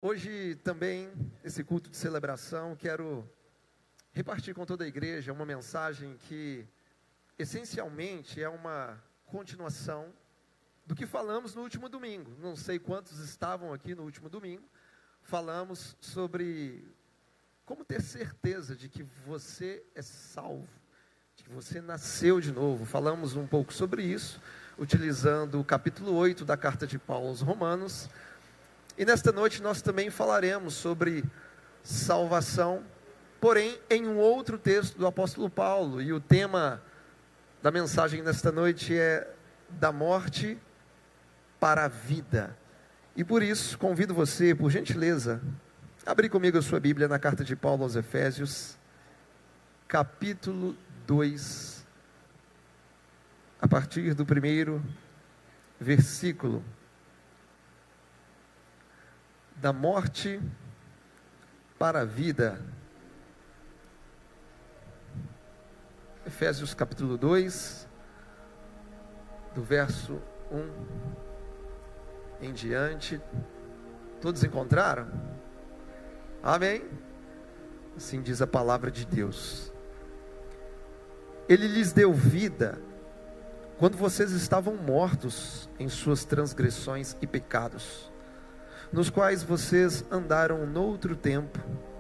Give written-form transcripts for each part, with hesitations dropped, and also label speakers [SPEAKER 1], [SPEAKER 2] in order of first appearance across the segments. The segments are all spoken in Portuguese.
[SPEAKER 1] Hoje também, esse culto de celebração, quero repartir com toda a igreja uma mensagem que essencialmente é uma continuação do que falamos no último domingo. Não sei quantos estavam aqui no último domingo. Falamos sobre como ter certeza de que você é salvo, de que você nasceu de novo. Falamos um pouco sobre isso, utilizando o capítulo 8 da carta de Paulo aos Romanos. E nesta noite nós também falaremos sobre salvação, porém em um outro texto do apóstolo Paulo. E o tema da mensagem nesta noite é da morte para a vida. E por isso convido você, por gentileza, a abrir comigo a sua Bíblia na carta de Paulo aos Efésios, capítulo 2, a partir do primeiro versículo. Da morte para a vida. Efésios capítulo 2, do verso 1 em diante. Todos encontraram? Amém? Assim diz a palavra de Deus. Ele lhes deu vida quando vocês estavam mortos em suas transgressões e pecados, nos quais vocês andaram noutro tempo,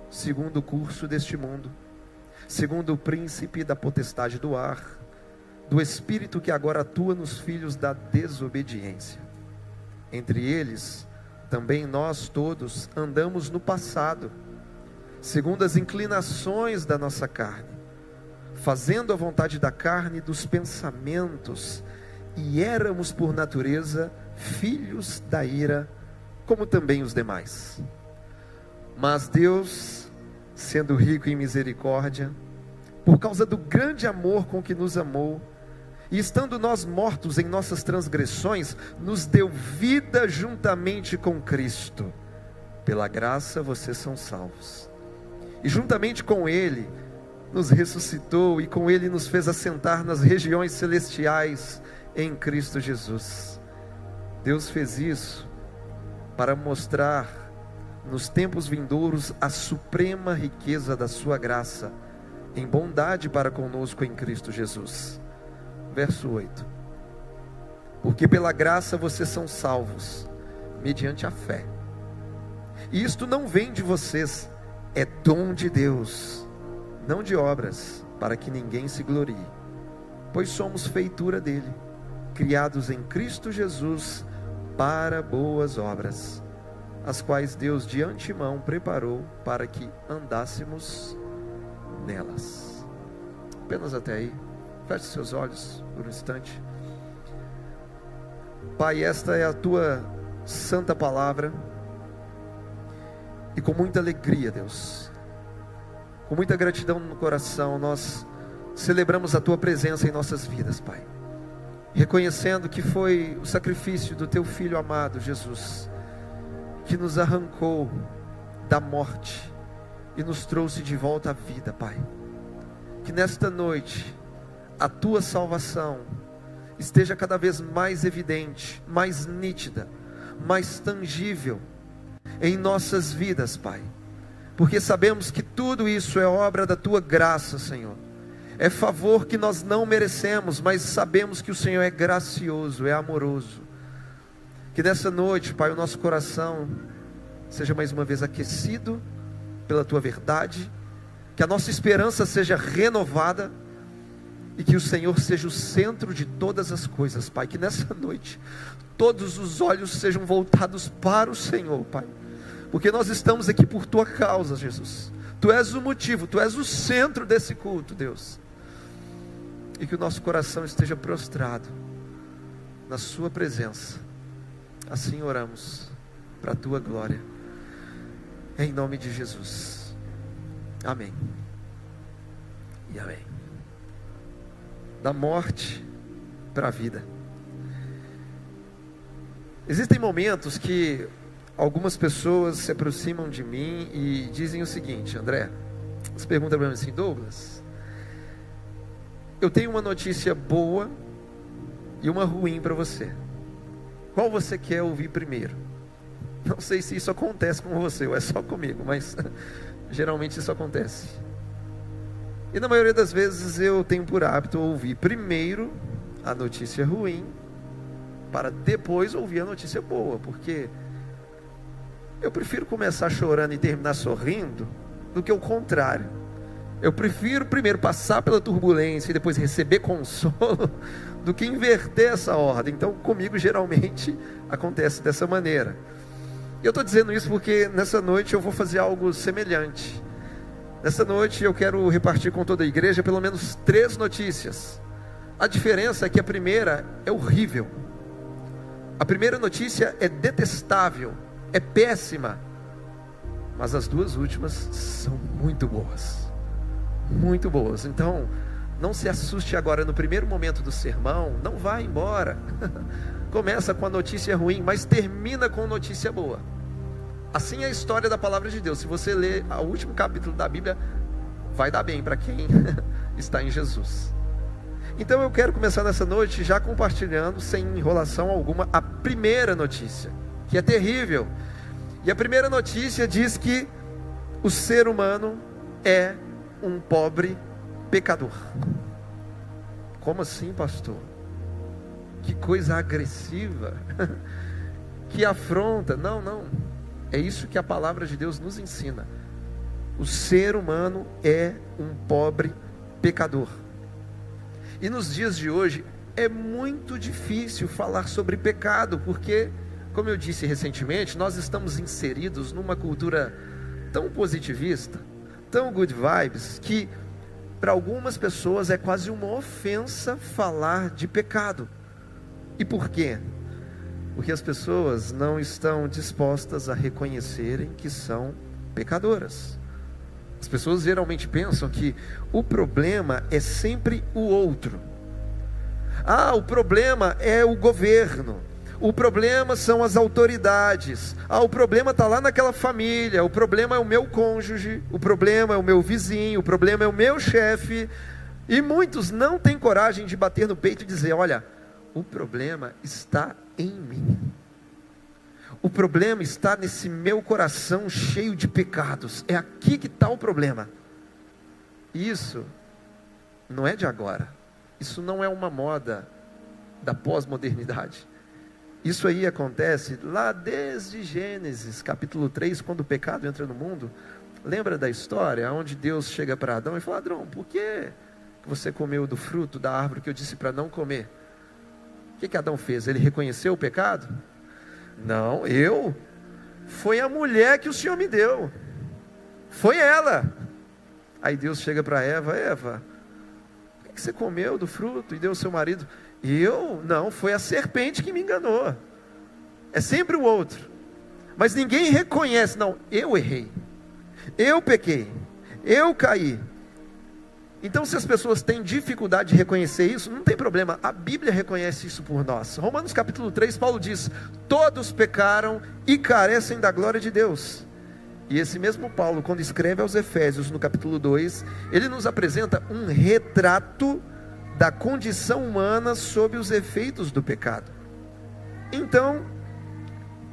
[SPEAKER 1] segundo o curso deste mundo, segundo o príncipe da potestade do ar, do espírito que agora atua nos filhos da desobediência. Entre eles, também nós todos andamos no passado, segundo as inclinações da nossa carne, fazendo a vontade da carne e dos pensamentos, e éramos por natureza filhos da ira, como também os demais. Mas Deus, sendo rico em misericórdia, por causa do grande amor com que nos amou, e estando nós mortos em nossas transgressões, nos deu vida juntamente com Cristo. Pela graça vocês são salvos. E juntamente com Ele, nos ressuscitou e com Ele nos fez assentar nas regiões celestiais em Cristo Jesus. Deus fez isso para mostrar nos tempos vindouros a suprema riqueza da sua graça, em bondade para conosco em Cristo Jesus. Verso 8. Porque pela graça vocês são salvos, mediante a fé. E isto não vem de vocês, é dom de Deus, não de obras, para que ninguém se glorie. Pois somos feitura dele, criados em Cristo Jesus, para boas obras, as quais Deus de antemão preparou para que andássemos nelas. Apenas até aí. Feche seus olhos por um instante. Pai, esta é a tua santa palavra, e com muita alegria, Deus, com muita gratidão no coração, nós celebramos a tua presença em nossas vidas, Pai, reconhecendo que foi o sacrifício do teu Filho amado, Jesus, que nos arrancou da morte e nos trouxe de volta à vida, Pai. Que nesta noite a tua salvação esteja cada vez mais evidente, mais nítida, mais tangível em nossas vidas, Pai, porque sabemos que tudo isso é obra da tua graça, Senhor. É favor que nós não merecemos, mas sabemos que o Senhor é gracioso, é amoroso. Que nessa noite, Pai, o nosso coração seja mais uma vez aquecido pela tua verdade, que a nossa esperança seja renovada, e que o Senhor seja o centro de todas as coisas, Pai. Que nessa noite todos os olhos sejam voltados para o Senhor, Pai, porque nós estamos aqui por tua causa, Jesus. Tu és o motivo, tu és o centro desse culto, Deus. E que o nosso coração esteja prostrado na sua presença. Assim oramos, para a tua glória, em nome de Jesus. Amém e amém. Da morte para a vida. Existem momentos que algumas pessoas se aproximam de mim e dizem o seguinte: André, elas perguntam para mim assim: Douglas, eu tenho uma notícia boa e uma ruim para você. Qual você quer ouvir primeiro? Não sei se isso acontece com você ou é só comigo, mas geralmente isso acontece. E na maioria das vezes eu tenho por hábito ouvir primeiro a notícia ruim, para depois ouvir a notícia boa, porque eu prefiro começar chorando e terminar sorrindo do que o contrário. Eu prefiro primeiro passar pela turbulência e depois receber consolo do que inverter essa ordem. Então comigo geralmente acontece dessa maneira. E eu estou dizendo isso porque nessa noite eu vou fazer algo semelhante. Nessa noite eu quero repartir com toda a igreja pelo menos 3 notícias. A diferença é que a primeira é horrível. A primeira notícia é detestável, é péssima. Mas as 2 últimas são muito boas. Muito boas. Então, não se assuste agora no primeiro momento do sermão. Não vá embora. Começa com a notícia ruim, mas termina com notícia boa. Assim é a história da palavra de Deus. Se você ler o último capítulo da Bíblia, vai dar bem para quem está em Jesus. Então eu quero começar nessa noite já compartilhando, sem enrolação alguma, a primeira notícia, que é terrível. E a primeira notícia diz que o ser humano é um pobre pecador. Como assim, pastor? Que coisa agressiva. Que afronta. Não. É isso que a palavra de Deus nos ensina. O ser humano é um pobre pecador. E nos dias de hoje é muito difícil falar sobre pecado, porque, como eu disse recentemente, nós estamos inseridos numa cultura tão positivista, tão good vibes, que para algumas pessoas é quase uma ofensa falar de pecado. E por quê? Porque as pessoas não estão dispostas a reconhecerem que são pecadoras. As pessoas geralmente pensam que o problema é sempre o outro. O problema é o governo. O problema são as autoridades. O problema está lá naquela família. O problema é o meu cônjuge. O problema é o meu vizinho. O problema é o meu chefe. E muitos não têm coragem de bater no peito e dizer: olha, o problema está em mim. O problema está nesse meu coração cheio de pecados. É aqui que está o problema. Isso não é de agora. Isso não é uma moda da pós-modernidade. Isso aí acontece lá desde Gênesis, capítulo 3, quando o pecado entra no mundo. Lembra da história onde Deus chega para Adão e fala: Adão, por que você comeu do fruto da árvore que eu disse para não comer? O que Adão fez? Ele reconheceu o pecado? Não, foi a mulher que o Senhor me deu. Foi ela. Aí Deus chega para Eva, por que você comeu do fruto e deu ao seu marido? Não, foi a serpente que me enganou. É sempre o outro. Mas ninguém reconhece. Não, eu errei, eu pequei, eu caí. Então, se as pessoas têm dificuldade de reconhecer isso, não tem problema, a Bíblia reconhece isso por nós. Romanos capítulo 3, Paulo diz: todos pecaram e carecem da glória de Deus. E esse mesmo Paulo, quando escreve aos Efésios, no capítulo 2, ele nos apresenta um retrato da condição humana sob os efeitos do pecado. Então,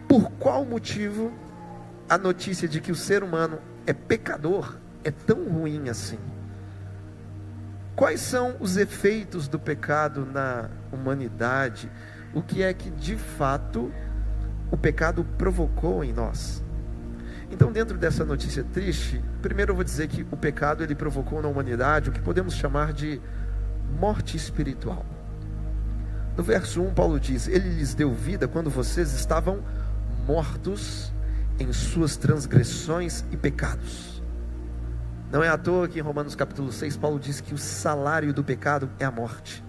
[SPEAKER 1] por qual motivo a notícia de que o ser humano é pecador é tão ruim assim? Quais são os efeitos do pecado na humanidade? O que é que de fato o pecado provocou em nós? Então, dentro dessa notícia triste, primeiro eu vou dizer que o pecado ele provocou na humanidade o que podemos chamar de morte espiritual. No verso 1, Paulo diz: ele lhes deu vida quando vocês estavam mortos em suas transgressões e pecados. Não é à toa que em Romanos capítulo 6, Paulo diz que o salário do pecado é a morte.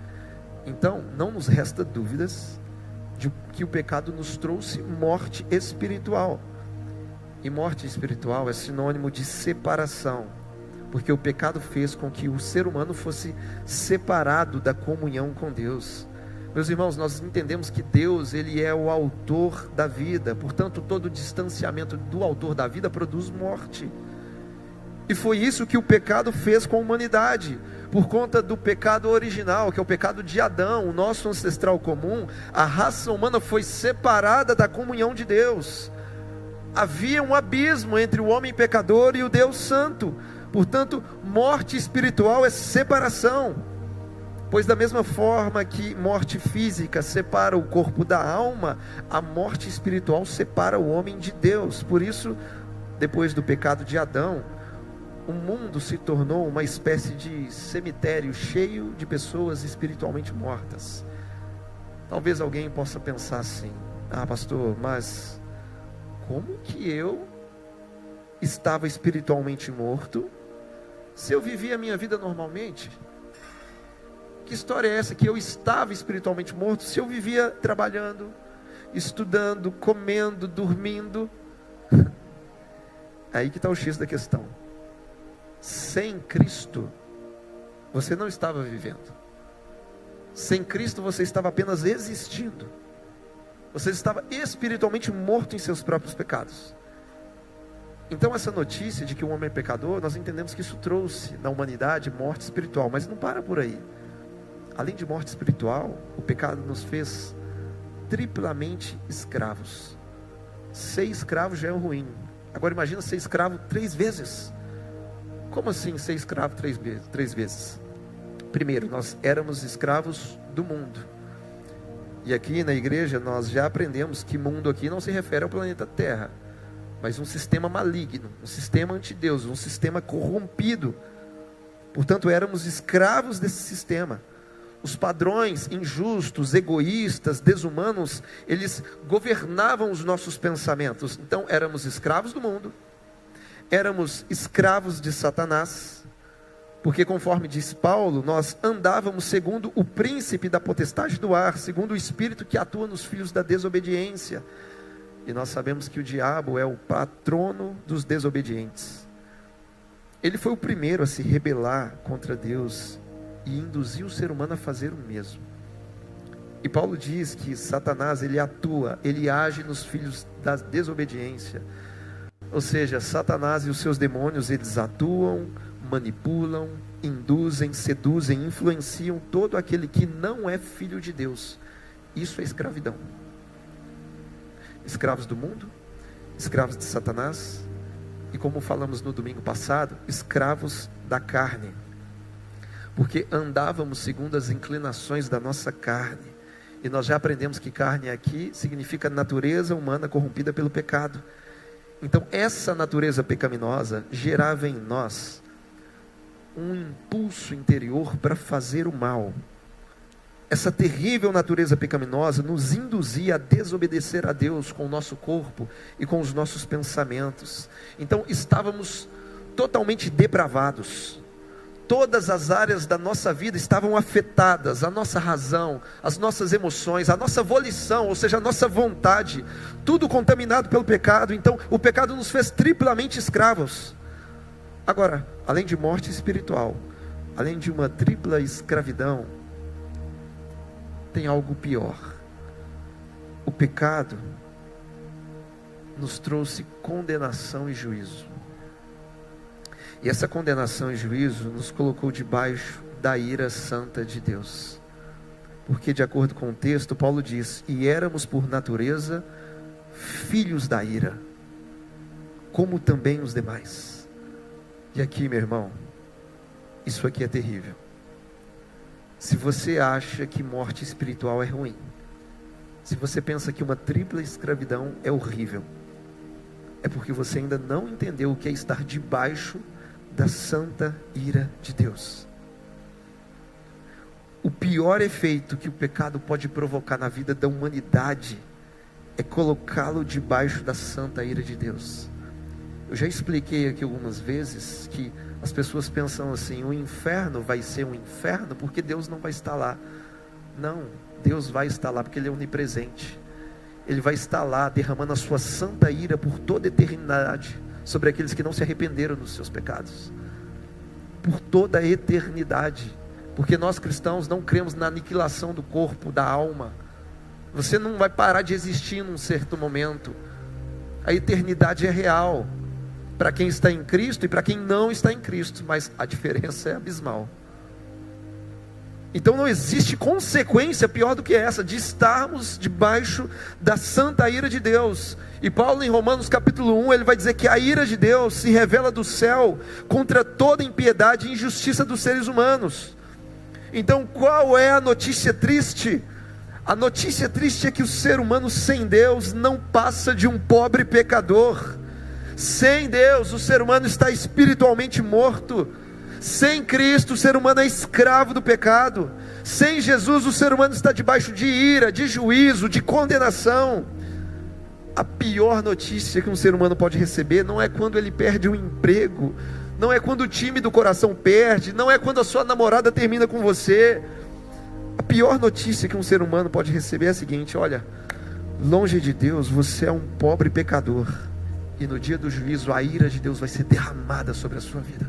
[SPEAKER 1] Então, não nos resta dúvidas de que o pecado nos trouxe morte espiritual. E morte espiritual é sinônimo de separação, porque o pecado fez com que o ser humano fosse separado da comunhão com Deus. Meus irmãos, nós entendemos que Deus, ele é o autor da vida, portanto, todo distanciamento do autor da vida produz morte. E foi isso que o pecado fez com a humanidade. Por conta do pecado original, que é o pecado de Adão, o nosso ancestral comum, a raça humana foi separada da comunhão de Deus. havia um abismo entre o homem pecador e o Deus santo. Portanto, morte espiritual é separação. Pois da mesma forma que morte física separa o corpo da alma, a morte espiritual separa o homem de Deus. Por isso, depois do pecado de Adão, o mundo se tornou uma espécie de cemitério cheio de pessoas espiritualmente mortas. Talvez alguém possa pensar assim: ah, pastor, mas como que eu estava espiritualmente morto se eu vivia a minha vida normalmente? Que história é essa que eu estava espiritualmente morto se eu vivia trabalhando, estudando, comendo, dormindo? Aí que está o X da questão. Sem Cristo, você não estava vivendo. Sem Cristo, você estava apenas existindo. Você estava espiritualmente morto em seus próprios pecados. Então essa notícia de que o homem é pecador, nós entendemos que isso trouxe na humanidade morte espiritual. Mas não para por aí. Além de morte espiritual, o pecado nos fez triplamente escravos. Ser escravo já é ruim. Agora imagina ser escravo 3 vezes. Como assim ser escravo 3 vezes? Primeiro, nós éramos escravos do mundo. E aqui na igreja nós já aprendemos que mundo aqui não se refere ao planeta Terra, mas um sistema maligno, um sistema antideus, um sistema corrompido. Portanto, éramos escravos desse sistema. Os padrões injustos, egoístas, desumanos, eles governavam os nossos pensamentos. Então, éramos escravos do mundo, éramos escravos de Satanás, porque conforme diz Paulo, nós andávamos segundo o príncipe da potestade do ar, segundo o espírito que atua nos filhos da desobediência. E nós sabemos que o diabo é o patrono dos desobedientes. Ele foi o primeiro a se rebelar contra Deus e induzir o ser humano a fazer o mesmo. E Paulo diz que Satanás, ele atua, ele age nos filhos da desobediência. Ou seja, Satanás e os seus demônios, eles atuam, manipulam, induzem, seduzem, influenciam todo aquele que não é filho de Deus. Isso é escravidão. Escravos do mundo, escravos de Satanás, e como falamos no domingo passado, escravos da carne, porque andávamos segundo as inclinações da nossa carne, e nós já aprendemos que carne aqui significa natureza humana corrompida pelo pecado. Então essa natureza pecaminosa gerava em nós um impulso interior para fazer o mal. Essa terrível natureza pecaminosa nos induzia a desobedecer a Deus com o nosso corpo e com os nossos pensamentos. Então estávamos totalmente depravados. Todas as áreas da nossa vida estavam afetadas, a nossa razão, as nossas emoções, a nossa volição, ou seja, a nossa vontade, tudo contaminado pelo pecado. Então o pecado nos fez triplamente escravos. Agora, além de morte espiritual, além de uma tripla escravidão, tem algo pior. O pecado nos trouxe condenação e juízo. E essa condenação e juízo nos colocou debaixo da ira santa de Deus. Porque de acordo com o texto, Paulo diz: e éramos por natureza filhos da ira, como também os demais. E aqui, meu irmão, isso aqui é terrível. Se você acha que morte espiritual é ruim, se você pensa que uma tripla escravidão é horrível, é porque você ainda não entendeu o que é estar debaixo da santa ira de Deus. O pior efeito que o pecado pode provocar na vida da humanidade é colocá-lo debaixo da santa ira de Deus. Eu já expliquei aqui algumas vezes que as pessoas pensam assim: o inferno vai ser um inferno porque Deus não vai estar lá. Não, Deus vai estar lá porque Ele é onipresente. Ele vai estar lá derramando a sua santa ira por toda a eternidade sobre aqueles que não se arrependeram dos seus pecados. Por toda a eternidade. Porque nós cristãos não cremos na aniquilação do corpo, da alma. Você não vai parar de existir num certo momento. A eternidade é real para quem está em Cristo e para quem não está em Cristo, mas a diferença é abismal. Então não existe consequência pior do que essa, de estarmos debaixo da santa ira de Deus. E Paulo, em Romanos capítulo 1, ele vai dizer que a ira de Deus se revela do céu contra toda impiedade e injustiça dos seres humanos. Então, qual é a notícia triste? A notícia triste é que o ser humano sem Deus não passa de um pobre pecador. Sem Deus, o ser humano está espiritualmente morto. Sem Cristo, o ser humano é escravo do pecado. Sem Jesus, o ser humano está debaixo de ira, de juízo, de condenação. A pior notícia que um ser humano pode receber não é quando ele perde um emprego, não é quando o time do coração perde, não é quando a sua namorada termina com você. A pior notícia que um ser humano pode receber é a seguinte: olha, longe de Deus você é um pobre pecador, e no dia do juízo a ira de Deus vai ser derramada sobre a sua vida.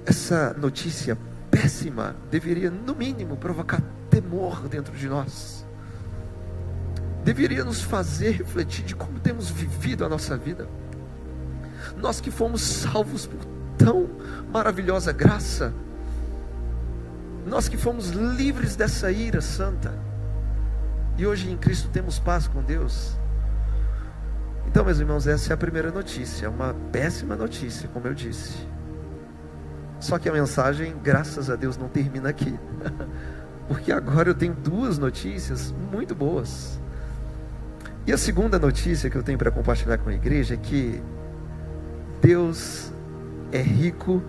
[SPEAKER 1] Essa notícia péssima deveria, no mínimo, provocar temor dentro de nós. Deveria nos fazer refletir de como temos vivido a nossa vida. Nós que fomos salvos por tão maravilhosa graça, nós que fomos livres dessa ira santa, e hoje em Cristo temos paz com Deus. Então, meus irmãos, essa é a primeira notícia, uma péssima notícia, como eu disse. Só que a mensagem, graças a Deus, não termina aqui, porque agora eu tenho duas notícias muito boas. E a segunda notícia que eu tenho para compartilhar com a igreja é que Deus é rico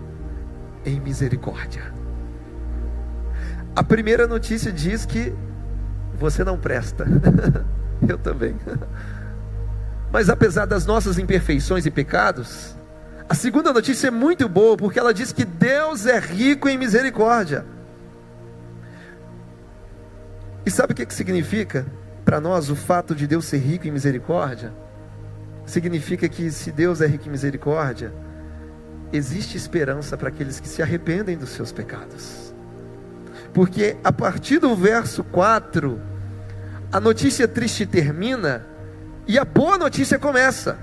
[SPEAKER 1] em misericórdia. A primeira notícia diz que você não presta. Eu também. Mas apesar das nossas imperfeições e pecados, a segunda notícia é muito boa, porque ela diz que Deus é rico em misericórdia. E sabe o que significa para nós o fato de Deus ser rico em misericórdia? Significa que se Deus é rico em misericórdia, existe esperança para aqueles que se arrependem dos seus pecados. Porque a partir do verso 4, a notícia triste termina e a boa notícia começa.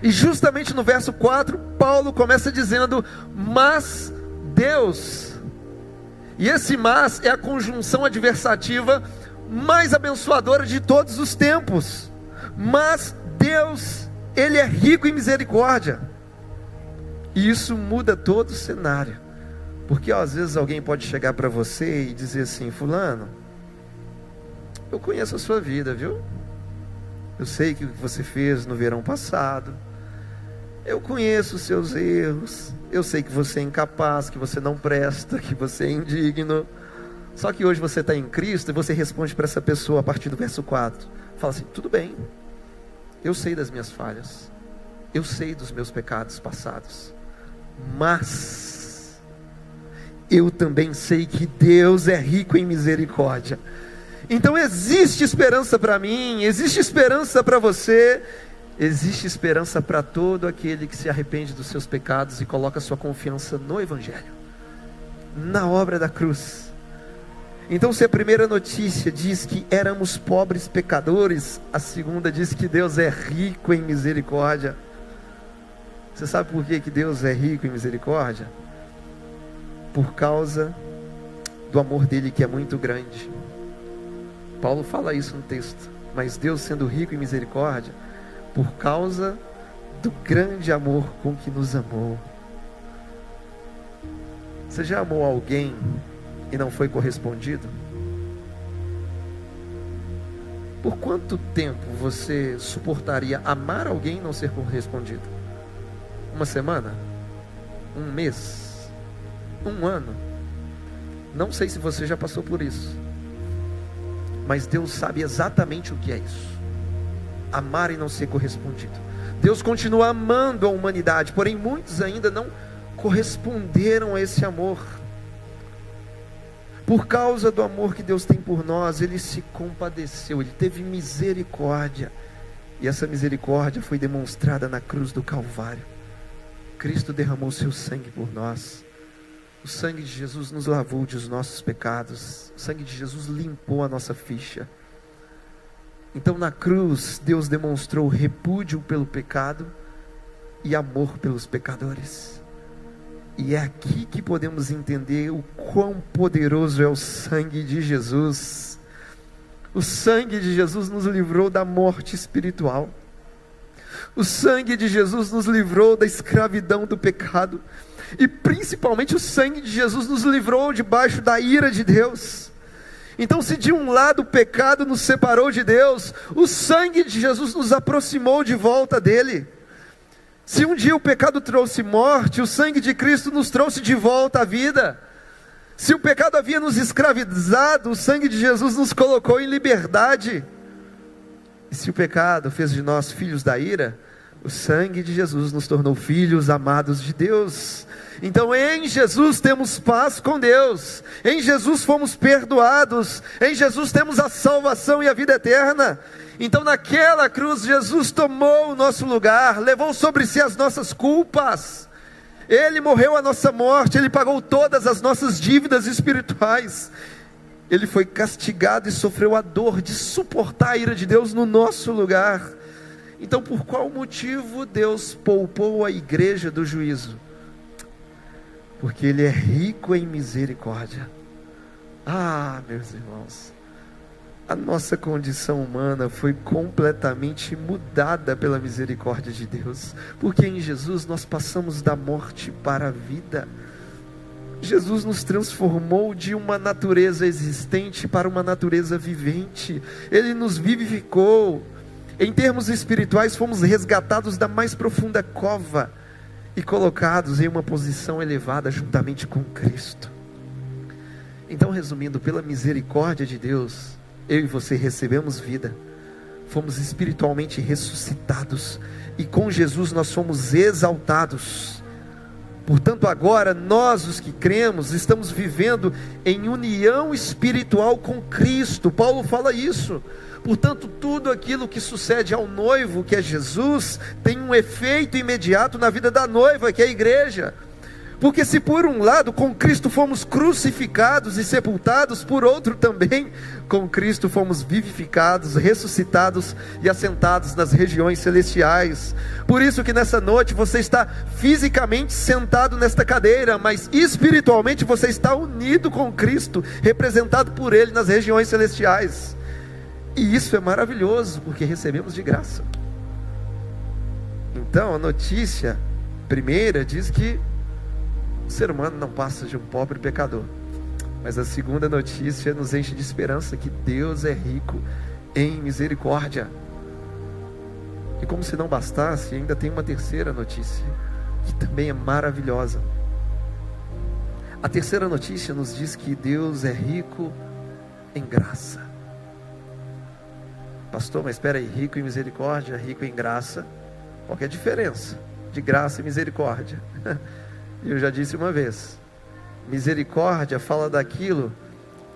[SPEAKER 1] E justamente no verso 4, Paulo começa dizendo: mas Deus. E esse mas é a conjunção adversativa mais abençoadora de todos os tempos. Mas Deus, Ele é rico em misericórdia. E isso muda todo o cenário. Porque às vezes alguém pode chegar para você e dizer assim: fulano, eu conheço a sua vida, viu? Eu sei o que você fez no verão passado. Eu conheço os seus erros. Eu sei que você é incapaz, que você não presta, que você é indigno. Só que hoje você está em Cristo e você responde para essa pessoa a partir do verso 4. Fala assim: tudo bem, eu sei das minhas falhas, eu sei dos meus pecados passados, mas eu também sei que Deus é rico em misericórdia. Então existe esperança para mim, existe esperança para você, existe esperança para todo aquele que se arrepende dos seus pecados e coloca sua confiança no Evangelho, na obra da cruz. Então, se a primeira notícia diz que éramos pobres pecadores, a segunda diz que Deus é rico em misericórdia. Você sabe por que Deus é rico em misericórdia? Por causa do amor dele, que é muito grande. Paulo fala isso no texto. Mas Deus, sendo rico em misericórdia, por causa do grande amor com que nos amou. Você já amou alguém e não foi correspondido? Por quanto tempo você suportaria amar alguém e não ser correspondido? Uma semana? Um mês? Um ano? Não sei se você já passou por isso, mas Deus sabe exatamente o que é isso: amar e não ser correspondido. Deus continua amando a humanidade, porém muitos ainda não corresponderam a esse amor. Por causa do amor que Deus tem por nós, Ele se compadeceu, Ele teve misericórdia, e essa misericórdia foi demonstrada na cruz do Calvário. Cristo derramou seu sangue por nós. O sangue de Jesus nos lavou dos nossos pecados. O sangue de Jesus limpou a nossa ficha. Então na cruz, Deus demonstrou repúdio pelo pecado e amor pelos pecadores. E é aqui que podemos entender o quão poderoso é o sangue de Jesus. O sangue de Jesus nos livrou da morte espiritual. O sangue de Jesus nos livrou da escravidão do pecado. E principalmente o sangue de Jesus nos livrou debaixo da ira de Deus. Então, se de um lado o pecado nos separou de Deus, o sangue de Jesus nos aproximou de volta dele. Se um dia o pecado trouxe morte, o sangue de Cristo nos trouxe de volta à vida. Se o pecado havia nos escravizado, o sangue de Jesus nos colocou em liberdade. E se o pecado fez de nós filhos da ira, o sangue de Jesus nos tornou filhos amados de Deus. Então em Jesus temos paz com Deus, em Jesus fomos perdoados, em Jesus temos a salvação e a vida eterna. Então naquela cruz Jesus tomou o nosso lugar, levou sobre si as nossas culpas. Ele morreu a nossa morte, Ele pagou todas as nossas dívidas espirituais. Ele foi castigado e sofreu a dor de suportar a ira de Deus no nosso lugar. Então por qual motivo Deus poupou a igreja do juízo? Porque Ele é rico em misericórdia. Ah, meus irmãos, a nossa condição humana foi completamente mudada pela misericórdia de Deus, porque em Jesus nós passamos da morte para a vida. Jesus nos transformou de uma natureza existente para uma natureza vivente. Ele nos vivificou. Em termos espirituais, fomos resgatados da mais profunda cova e colocados em uma posição elevada juntamente com Cristo. Então, resumindo, pela misericórdia de Deus, eu e você recebemos vida, fomos espiritualmente ressuscitados, e com Jesus nós fomos exaltados. Portanto, agora nós, os que cremos, estamos vivendo em união espiritual com Cristo. Paulo fala isso. Portanto, tudo aquilo que sucede ao noivo, que é Jesus, tem um efeito imediato na vida da noiva, que é a igreja. Porque se por um lado com Cristo fomos crucificados e sepultados, por outro também com Cristo fomos vivificados, ressuscitados e assentados nas regiões celestiais. Por isso que nessa noite você está fisicamente sentado nesta cadeira, mas espiritualmente você está unido com Cristo, representado por Ele nas regiões celestiais. E isso é maravilhoso, porque recebemos de graça. Então a notícia primeira diz que o ser humano não passa de um pobre pecador. Mas a segunda notícia nos enche de esperança, que Deus é rico em misericórdia. E como se não bastasse, ainda tem uma terceira notícia, que também é maravilhosa. A terceira notícia nos diz que Deus é rico em graça. Pastor, mas espera aí, rico em misericórdia, rico em graça, qual que é a diferença de graça e misericórdia? Eu já disse uma vez, misericórdia fala daquilo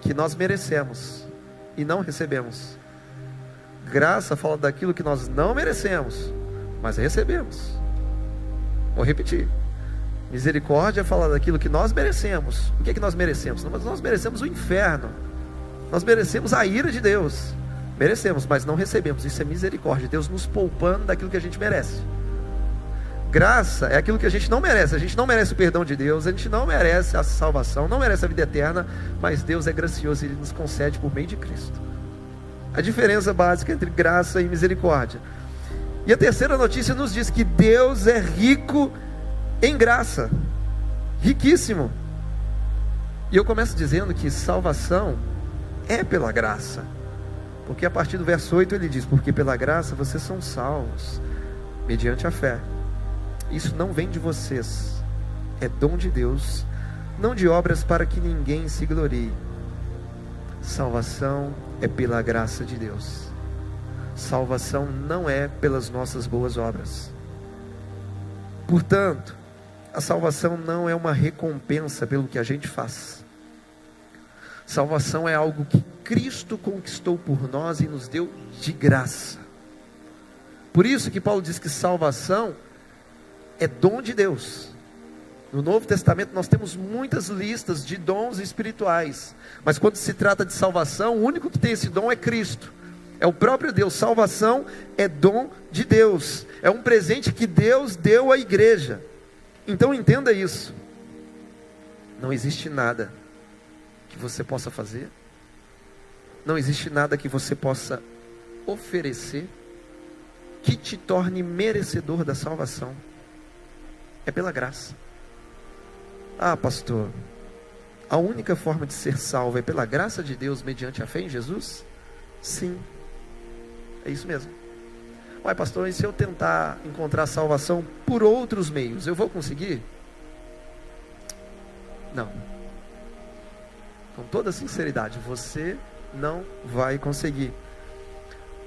[SPEAKER 1] que nós merecemos e não recebemos. Graça fala daquilo que nós não merecemos, mas recebemos. Vou repetir. Misericórdia fala daquilo que nós merecemos. O que é que nós merecemos? Nós merecemos o inferno. Nós merecemos a ira de Deus. Merecemos, mas não recebemos. Isso é misericórdia, Deus nos poupando daquilo que a gente merece. Graça é aquilo que a gente não merece. A gente não merece o perdão de Deus, a gente não merece a salvação, não merece a vida eterna, mas Deus é gracioso e Ele nos concede por meio de Cristo. A diferença básica entre graça e misericórdia. E a terceira notícia nos diz que Deus é rico em graça, riquíssimo. E eu começo dizendo que salvação é pela graça, porque a partir do verso 8 ele diz: porque pela graça vocês são salvos, mediante a fé. Isso não vem de vocês, é dom de Deus, não de obras para que ninguém se glorie. Salvação é pela graça de Deus. Salvação não é pelas nossas boas obras. Portanto, a salvação não é uma recompensa pelo que a gente faz. Salvação é algo que Cristo conquistou por nós e nos deu de graça. Por isso que Paulo diz que salvação é dom de Deus. No Novo Testamento nós temos muitas listas de dons espirituais, mas quando se trata de salvação, o único que tem esse dom é Cristo, é o próprio Deus. Salvação é dom de Deus, é um presente que Deus deu à igreja. Então entenda isso, não existe nada que você possa fazer, Não existe nada que você possa oferecer que te torne merecedor da salvação. É pela graça. Ah, pastor, a única forma de ser salvo é pela graça de Deus mediante a fé em Jesus? Sim, é isso mesmo. Ué, pastor, e se eu tentar encontrar salvação por outros meios, eu vou conseguir? Não. Com toda sinceridade, você não vai conseguir.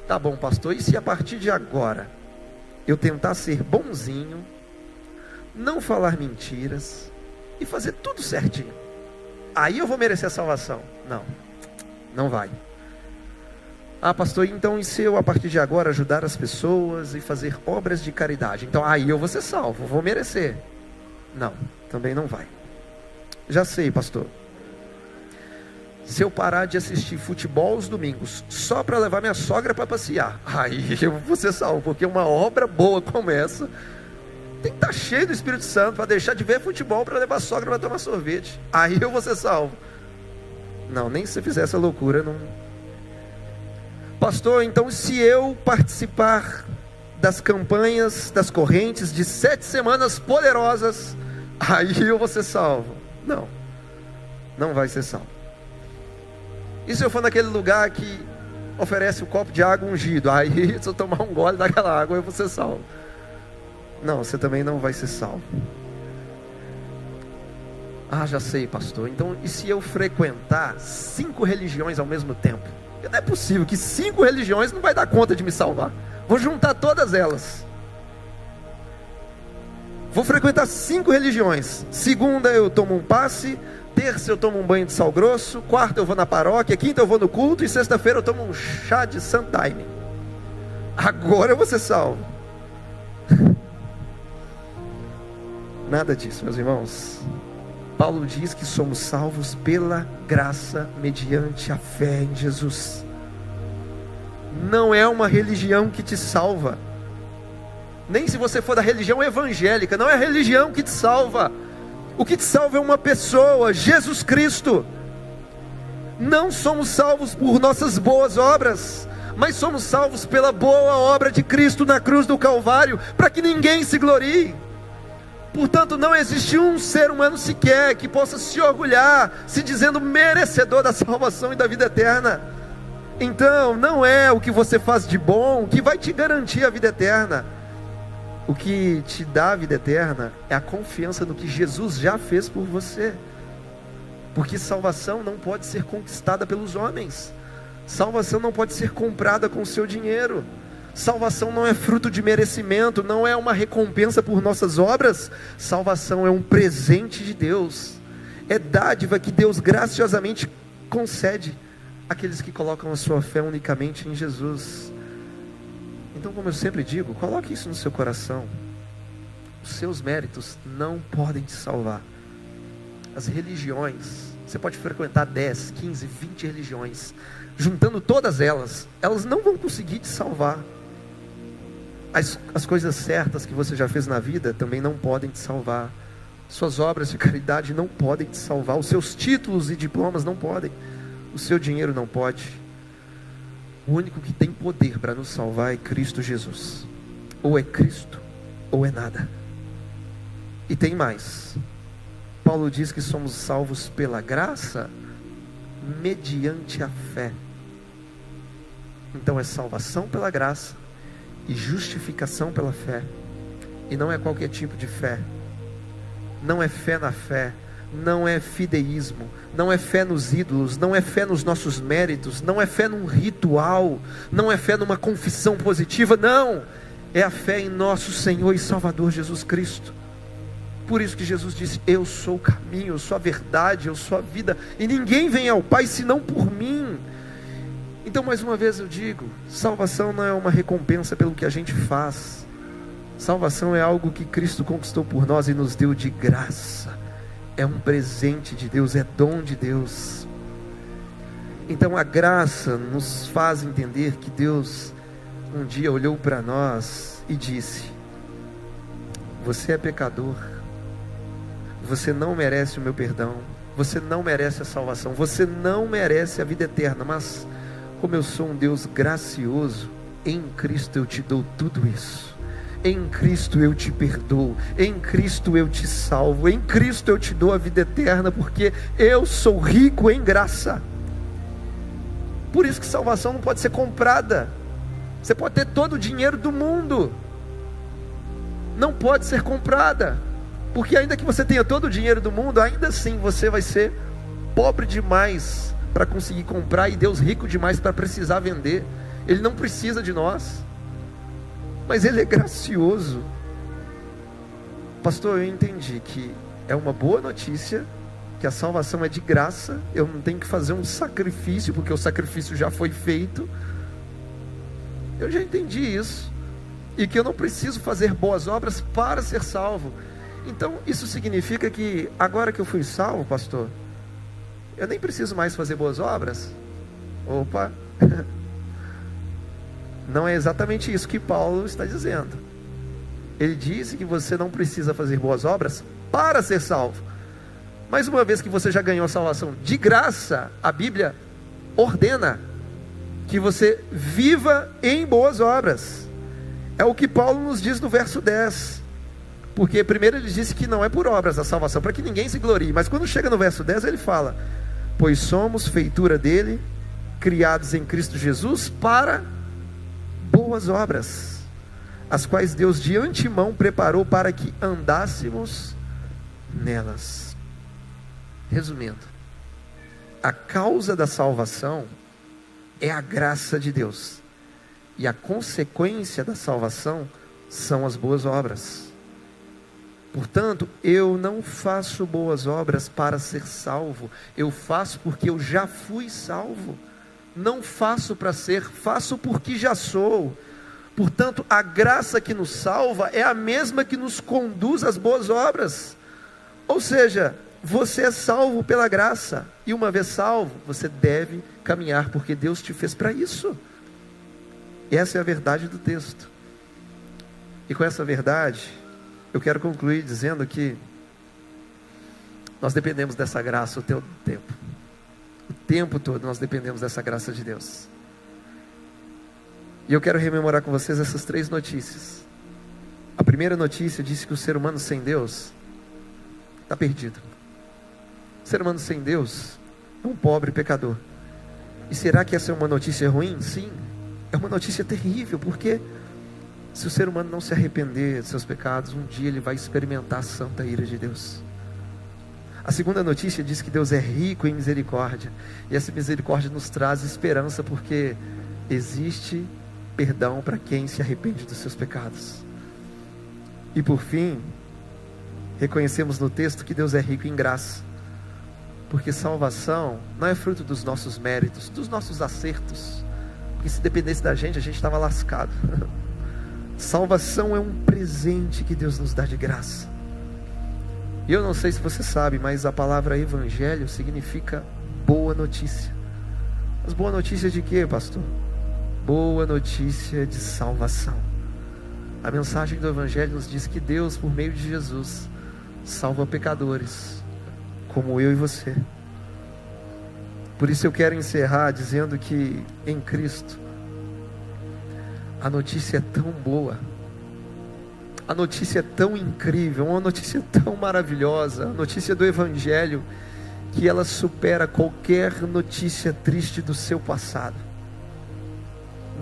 [SPEAKER 1] Tá bom, pastor, e se a partir de agora eu tentar ser bonzinho, não falar mentiras e fazer tudo certinho, aí eu vou merecer a salvação? Não, não vai. Ah, pastor, então e se eu a partir de agora ajudar as pessoas e fazer obras de caridade? Então aí eu vou ser salvo, vou merecer? Não, também não vai. Já sei, pastor. Se eu parar de assistir futebol aos domingos só para levar minha sogra para passear, aí eu vou ser salvo, porque uma obra boa como essa tem que estar cheio do Espírito Santo para deixar de ver futebol para levar a sogra para tomar sorvete. Aí eu vou ser salvo. Não, nem se você fizer essa loucura, não. Pastor, então se eu participar das campanhas, das correntes de 7 semanas poderosas, aí eu vou ser salvo? Não, não vai ser salvo. E se eu for naquele lugar que oferece um copo de água ungido, aí se eu tomar um gole daquela água eu vou ser salvo? Não, você também não vai ser salvo. Ah, já sei, pastor. Então, e se eu frequentar 5 religiões ao mesmo tempo? Porque não é possível que 5 religiões não vai dar conta de me salvar. Vou juntar todas elas. Vou frequentar 5 religiões. Segunda eu tomo um passe, terça eu tomo um banho de sal grosso, quarta eu vou na paróquia, quinta eu vou no culto e sexta-feira eu tomo um chá de Santaime. Agora eu vou ser salvo. Nada disso, meus irmãos. Paulo diz que somos salvos pela graça mediante a fé em Jesus. Não é uma religião que te salva. Nem se você for da religião evangélica, não é a religião que te salva. O que te salva é uma pessoa, Jesus Cristo. Não somos salvos por nossas boas obras, mas somos salvos pela boa obra de Cristo na cruz do Calvário, para que ninguém se glorie. Portanto, não existe um ser humano sequer que possa se orgulhar, se dizendo merecedor da salvação e da vida eterna. Então, não é o que você faz de bom que vai te garantir a vida eterna. O que te dá a vida eterna é a confiança no que Jesus já fez por você. Porque salvação não pode ser conquistada pelos homens. Salvação não pode ser comprada com o seu dinheiro. Salvação não é fruto de merecimento, não é uma recompensa por nossas obras. Salvação é um presente de Deus. É dádiva que Deus graciosamente concede àqueles que colocam a sua fé unicamente em Jesus. Então, como eu sempre digo, coloque isso no seu coração. Os seus méritos não podem te salvar. As religiões, você pode frequentar 10, 15, 20 religiões, juntando todas elas, elas não vão conseguir te salvar. As coisas certas que você já fez na vida também não podem te salvar. Suas obras de caridade não podem te salvar. Os seus títulos e diplomas não podem. O seu dinheiro não pode. O único que tem poder para nos salvar é Cristo Jesus. Ou é Cristo, ou é nada. E tem mais. Paulo diz que somos salvos pela graça, mediante a fé. Então é salvação pela graça e justificação pela fé. E não é qualquer tipo de fé. Não é fé na fé. Não é fideísmo, não é fé nos ídolos, não é fé nos nossos méritos, não é fé num ritual, não é fé numa confissão positiva, não, é a fé em nosso Senhor e Salvador Jesus Cristo. Por isso que Jesus disse: eu sou o caminho, eu sou a verdade, eu sou a vida, e ninguém vem ao Pai senão por mim. Então, mais uma vez eu digo, salvação não é uma recompensa pelo que a gente faz. Salvação é algo que Cristo conquistou por nós e nos deu de graça. É um presente de Deus, é dom de Deus. Então a graça nos faz entender que Deus um dia olhou para nós e disse: você é pecador, você não merece o meu perdão, você não merece a salvação, você não merece a vida eterna, mas como eu sou um Deus gracioso, em Cristo eu te dou tudo isso. Em Cristo eu te perdoo, em Cristo eu te salvo, em Cristo eu te dou a vida eterna, porque eu sou rico em graça. Por isso que salvação não pode ser comprada. Você pode ter todo o dinheiro do mundo, não pode ser comprada, porque ainda que você tenha todo o dinheiro do mundo, ainda assim você vai ser pobre demais para conseguir comprar, e Deus rico demais para precisar vender. Ele não precisa de nós, mas Ele é gracioso. Pastor, eu entendi que é uma boa notícia, que a salvação é de graça, eu não tenho que fazer um sacrifício, porque o sacrifício já foi feito. Eu já entendi isso, e que eu não preciso fazer boas obras para ser salvo. Então isso significa que agora que eu fui salvo, pastor, eu nem preciso mais fazer boas obras? Opa! Não é exatamente isso que Paulo está dizendo. Ele disse que você não precisa fazer boas obras para ser salvo. Mas uma vez que você já ganhou a salvação de graça, a Bíblia ordena que você viva em boas obras. É o que Paulo nos diz no verso 10. Porque primeiro ele disse que não é por obras a salvação, para que ninguém se glorie. Mas quando chega no verso 10 ele fala: pois somos feitura dele, criados em Cristo Jesus para boas obras, as quais Deus de antemão preparou para que andássemos nelas. Resumindo, a causa da salvação é a graça de Deus, e a consequência da salvação são as boas obras. Portanto, eu não faço boas obras para ser salvo, eu faço porque eu já fui salvo. Não faço para ser, faço porque já sou. Portanto, a graça que nos salva é a mesma que nos conduz às boas obras. Ou seja, você é salvo pela graça, e uma vez salvo, você deve caminhar, porque Deus te fez para isso. Essa é a verdade do texto. E com essa verdade, eu quero concluir dizendo que nós dependemos dessa graça o tempo. O tempo todo nós dependemos dessa graça de Deus. E eu quero rememorar com vocês essas 3 notícias. A primeira notícia diz que o ser humano sem Deus está perdido. O ser humano sem Deus é um pobre pecador. E será que essa é uma notícia ruim? Sim, é uma notícia terrível, porque se o ser humano não se arrepender de seus pecados, um dia ele vai experimentar a santa ira de Deus. A segunda notícia diz que Deus é rico em misericórdia, e essa misericórdia nos traz esperança, porque existe perdão para quem se arrepende dos seus pecados. E por fim, reconhecemos no texto que Deus é rico em graça, porque salvação não é fruto dos nossos méritos, dos nossos acertos, porque se dependesse da gente, a gente estava lascado. Salvação é um presente que Deus nos dá de graça. E eu não sei se você sabe, mas a palavra evangelho significa boa notícia. Mas boa notícia de quê, pastor? Boa notícia de salvação. A mensagem do evangelho nos diz que Deus, por meio de Jesus, salva pecadores, como eu e você. Por isso eu quero encerrar dizendo que em Cristo a notícia é tão boa, a notícia é tão incrível, uma notícia tão maravilhosa, a notícia do evangelho, que ela supera qualquer notícia triste do seu passado.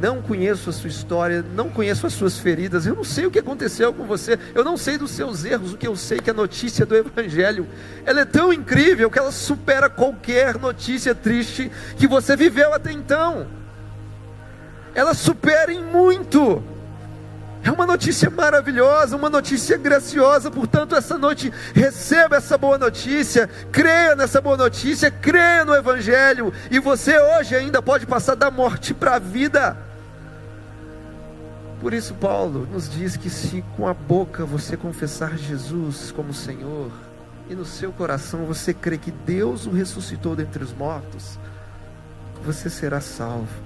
[SPEAKER 1] Não conheço a sua história, não conheço as suas feridas, eu não sei o que aconteceu com você, eu não sei dos seus erros. O que eu sei é que a notícia do evangelho, ela é tão incrível que ela supera qualquer notícia triste que você viveu até então. Ela supera em muito. É uma notícia maravilhosa, uma notícia graciosa. Portanto, essa noite, receba essa boa notícia, creia nessa boa notícia, creia no evangelho, e você hoje ainda pode passar da morte para a vida. Por isso Paulo nos diz que se com a boca você confessar Jesus como Senhor, e no seu coração você crê que Deus o ressuscitou dentre os mortos, você será salvo.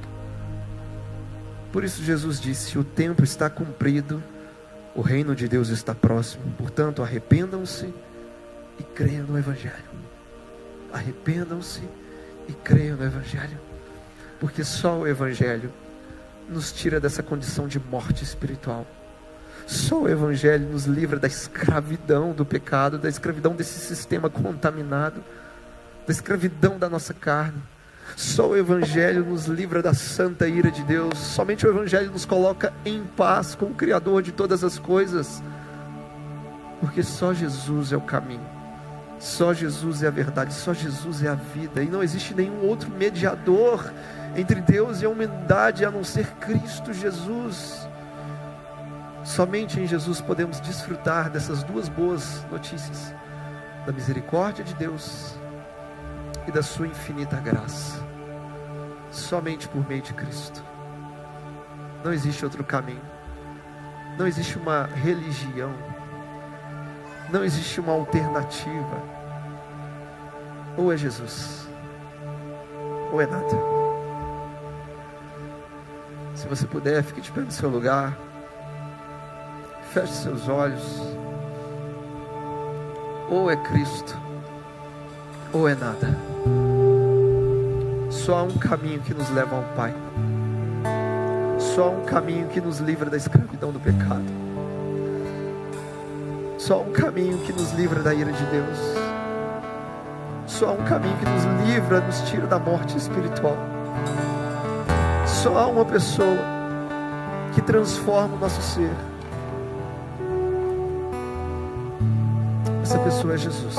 [SPEAKER 1] Por isso Jesus disse: o tempo está cumprido, o reino de Deus está próximo. Portanto, arrependam-se e creiam no evangelho. Arrependam-se e creiam no evangelho. porque só o Evangelho nos tira dessa condição de morte espiritual. Só o Evangelho nos livra da escravidão do pecado, da escravidão desse sistema contaminado, da escravidão da nossa carne. Só o Evangelho nos livra da santa ira de Deus. Somente o Evangelho nos coloca em paz com o Criador de todas as coisas, porque só Jesus é o caminho, só Jesus é a verdade, só Jesus é a vida, e não existe nenhum outro mediador entre Deus e a humanidade a não ser Cristo Jesus. Somente em Jesus podemos desfrutar dessas duas boas notícias: da misericórdia de Deus e da sua infinita graça. Somente por meio de Cristo. Não existe outro caminho. Não existe uma religião. Não existe uma alternativa. Ou é Jesus, ou é nada. Se você puder, fique de pé no seu lugar. Feche seus olhos. Ou é Cristo, ou é nada. Só há um caminho que nos leva ao Pai. Só há um caminho que nos livra da escravidão do pecado. Só há um caminho que nos livra da ira de Deus. Só há um caminho que nos livra, nos tira da morte espiritual. Só há uma pessoa que transforma o nosso ser. Essa pessoa é Jesus.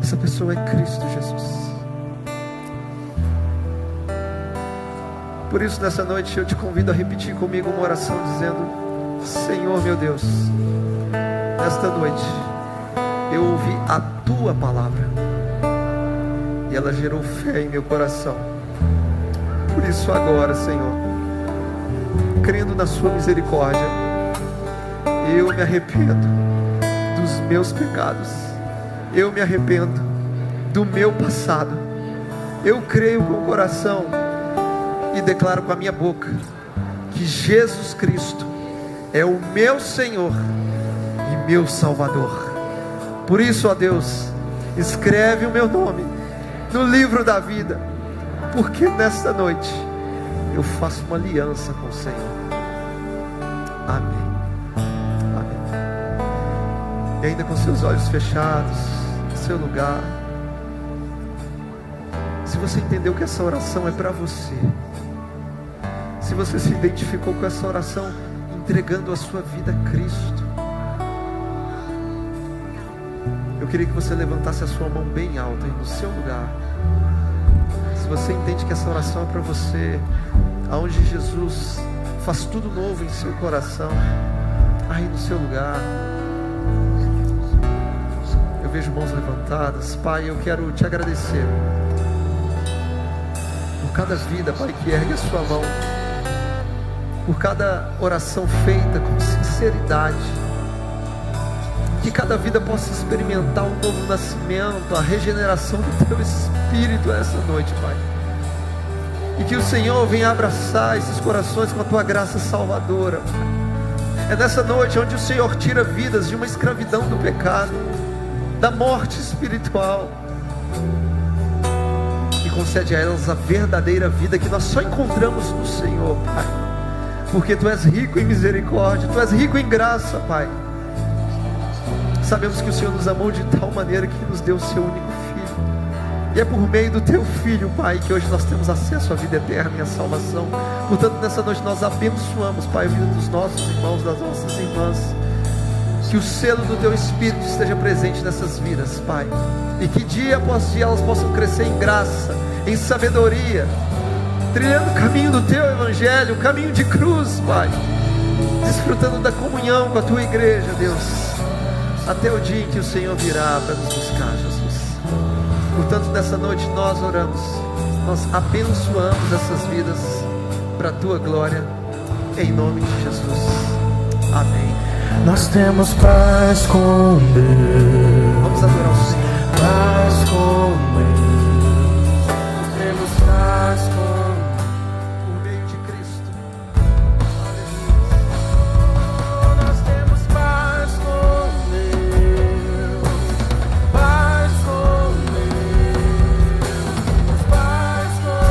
[SPEAKER 1] Essa pessoa é Cristo Jesus. Por isso, nessa noite, eu te convido a repetir comigo uma oração dizendo: Senhor meu Deus, nesta noite eu ouvi a Tua palavra e ela gerou fé em meu coração. Por isso agora, Senhor, crendo na Sua misericórdia, eu me arrependo dos meus pecados, eu me arrependo do meu passado. Eu creio com o coração e declaro com a minha boca que Jesus Cristo é o meu Senhor e meu Salvador. Por isso, ó Deus, escreve o meu nome no livro da vida, porque nesta noite eu faço uma aliança com o Senhor. Amém. Amém. E ainda com seus olhos fechados, no seu lugar, se você entendeu que essa oração é para você, se você se identificou com essa oração, entregando a sua vida a Cristo, eu queria que você levantasse a sua mão bem alta aí no seu lugar. Se você entende que essa oração é para você, aonde Jesus faz tudo novo em seu coração, aí no seu lugar, eu vejo mãos levantadas. Pai, eu quero te agradecer por cada vida, Pai, que ergue a sua mão, por cada oração feita com sinceridade, que cada vida possa experimentar um novo nascimento, a regeneração do Teu Espírito essa noite, Pai, e que o Senhor venha abraçar esses corações com a Tua graça salvadora, Pai. É nessa noite onde o Senhor tira vidas de uma escravidão do pecado, da morte espiritual, e concede a elas a verdadeira vida que nós só encontramos no Senhor, Pai, porque Tu és rico em misericórdia, Tu és rico em graça, Pai. Sabemos que o Senhor nos amou de tal maneira que nos deu o Seu único Filho, e é por meio do Teu Filho, Pai, que hoje nós temos acesso à vida eterna e à salvação. Portanto, nessa noite nós abençoamos, Pai, a vida dos nossos irmãos, das nossas irmãs. Que o selo do Teu Espírito esteja presente nessas vidas, Pai, e que dia após dia elas possam crescer em graça, em sabedoria, trilhando o caminho do Teu Evangelho, o caminho de cruz, Pai, desfrutando da comunhão com a Tua igreja, Deus, até o dia em que o Senhor virá para nos buscar, Jesus. Portanto, nessa noite nós oramos, nós abençoamos essas vidas para a Tua glória, em nome de Jesus. Amém.
[SPEAKER 2] Nós temos paz com Deus.
[SPEAKER 1] Vamos adorar o Senhor.
[SPEAKER 2] Paz com Deus. Temos paz com Deus.
[SPEAKER 1] Por meio de Cristo.
[SPEAKER 2] Nós temos paz com Deus. Paz com Deus. Paz com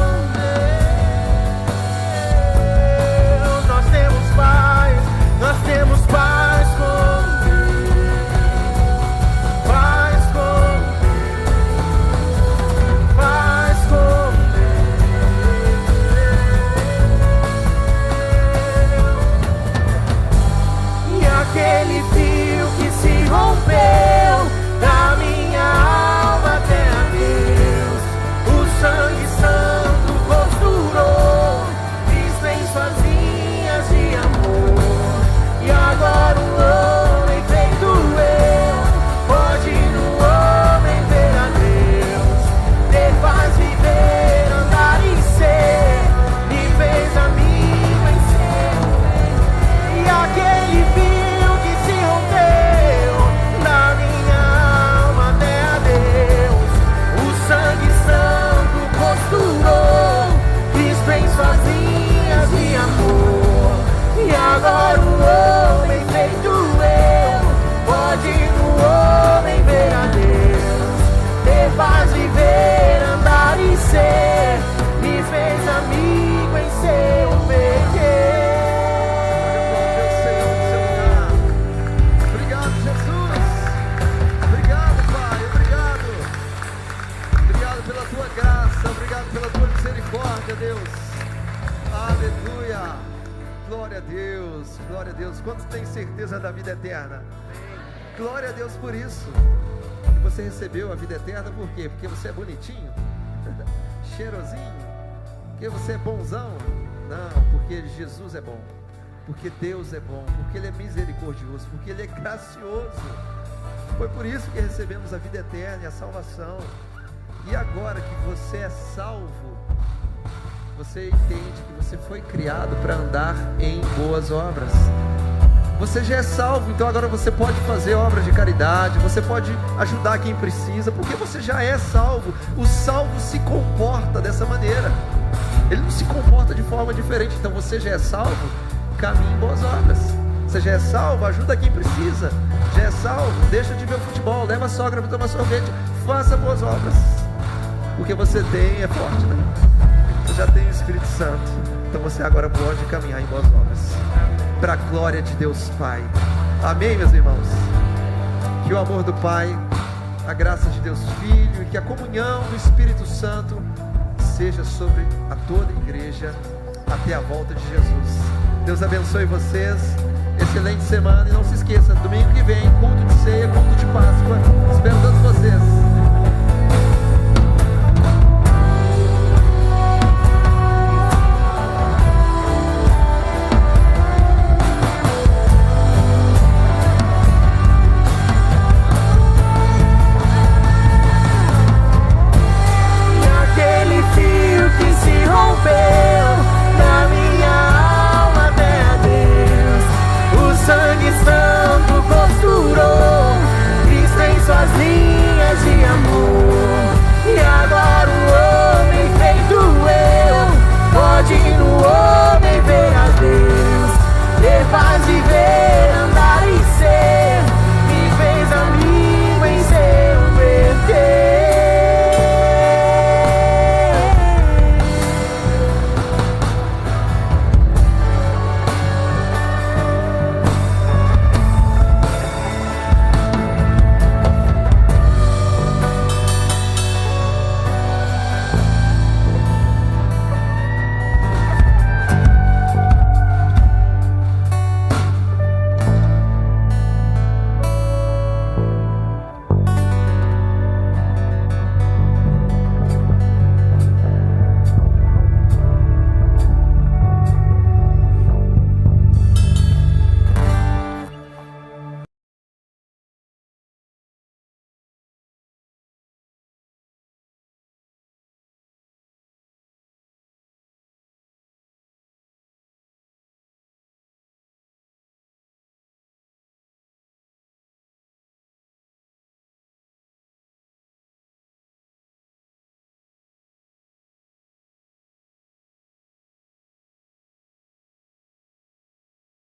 [SPEAKER 2] aquele fio que se rompeu da minha alma até a Deus. O sangue santo costurou, fiz bênçãos de amor. E agora um homem feito eu pode no homem ver a Deus. Te faz viver, andar e ser, me fez amigo em ser. E aquele fio que se rompeu da minha alma até a Deus. O sangue santo costurou, fiz bênçãos de amor. E agora o homem feito eu pode no homem ver a Deus. Te faz viver, andar e ser, me fez amigo em seu meio.
[SPEAKER 1] Obrigado, Jesus. Obrigado, Pai. Obrigado. Obrigado pela tua graça. Obrigado pela tua misericórdia, Deus. Aleluia. Glória a Deus. Glória a Deus. Quantos têm certeza da vida eterna? Glória a Deus por isso. E você recebeu a vida eterna por quê? Porque você é bonitinho? Cheirosinho? Porque você é bonzão? Não, porque Jesus é bom. Porque Deus é bom. Porque Ele é misericordioso. Porque Ele é gracioso. Foi por isso que recebemos a vida eterna e a salvação. E agora que você é salvo, você entende que você foi criado para andar em boas obras. Você já é salvo, então agora você pode fazer obras de caridade, você pode ajudar quem precisa, porque você já é salvo. O salvo se comporta dessa maneira, ele não se comporta de forma diferente. Então você já é salvo, caminhe em boas obras. Você já é salvo, ajuda quem precisa. Já é salvo, deixa de ver o futebol, leva a sogra para tomar sorvete, faça boas obras. O que você tem é forte, né? Você já tem o Espírito Santo, então você agora pode caminhar em boas obras, para a glória de Deus Pai. Amém, meus irmãos? Que o amor do Pai, a graça de Deus Filho e que a comunhão do Espírito Santo seja sobre a toda a igreja até a volta de Jesus. Deus abençoe vocês, excelente semana, e não se esqueça, domingo que vem, culto de ceia, culto de Páscoa, espero todos vocês.